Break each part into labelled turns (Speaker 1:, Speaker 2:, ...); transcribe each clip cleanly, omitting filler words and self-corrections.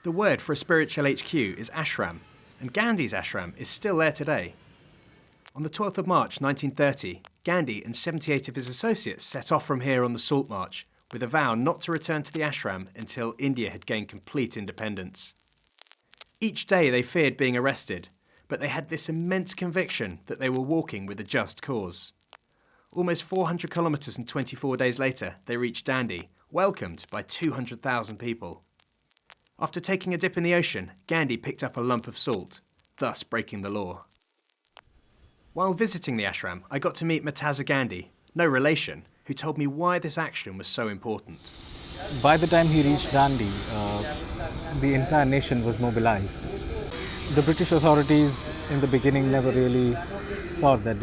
Speaker 1: The word for a spiritual HQ is ashram, and Gandhi's ashram is still there today. On the 12th of March 1930, Gandhi and 78 of his associates set off from here on the Salt March with a vow not to return to the ashram until India had gained complete independence. Each day they feared being arrested, but they had this immense conviction that they were walking with a just cause. Almost 400 kilometres and 24 days later, they reached Dandi, welcomed by 200,000 people. After taking a dip in the ocean, Gandhi picked up a lump of salt, thus breaking the law. While visiting the ashram, I got to meet Mataza Gandhi, no relation, who told me why this action was so important.
Speaker 2: By the time he reached Dandi, the entire nation was mobilized. The British authorities in the beginning never really thought that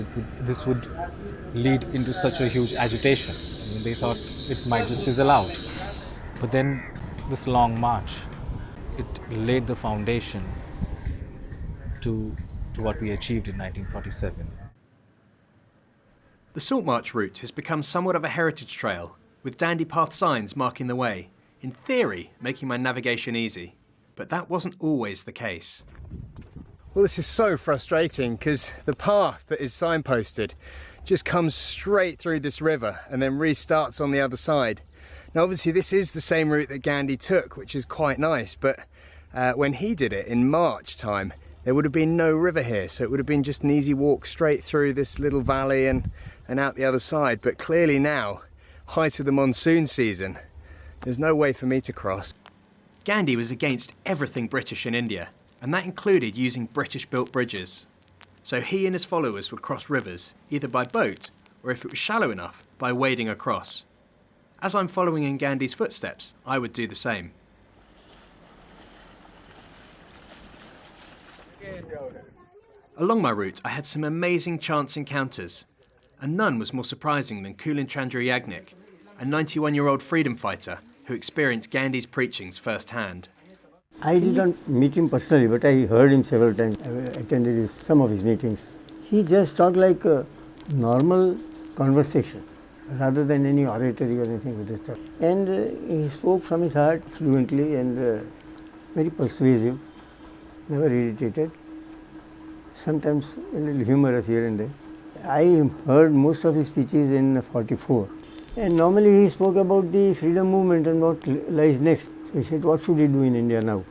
Speaker 2: this would lead into such a huge agitation. I mean, they thought it might just fizzle out. But then this long march, it laid the foundation to what we achieved in 1947.
Speaker 1: The Salt March route has become somewhat of a heritage trail, with Dandi Path signs marking the way, in theory making my navigation easy. But that wasn't always the case.
Speaker 3: Well, this is so frustrating because the path that is signposted just comes straight through this river and then restarts on the other side. Now obviously this is the same route that Gandhi took, which is quite nice, but when he did it in March time, there would have been no river here, so it would have been just an easy walk straight through this little valley and out the other side. But clearly now, height of the monsoon season, there's no way for me to cross.
Speaker 1: Gandhi was against everything British in India, and that included using British-built bridges. So he and his followers would cross rivers, either by boat, or if it was shallow enough, by wading across. As I'm following in Gandhi's footsteps, I would do the same. Along my route, I had some amazing chance encounters, and none was more surprising than Kulin Chandra Yagnik, a 91-year-old freedom fighter who experienced Gandhi's preachings firsthand.
Speaker 4: I didn't meet him personally, but I heard him several times. I attended some of his meetings. He just talked like a normal conversation, rather than any oratory or anything with that. And he spoke from his heart fluently and very persuasive, never irritated, sometimes a little humorous here and there. I heard most of his speeches in 44. And normally he spoke about the freedom movement and what lies next. So he said, what should we do in India now?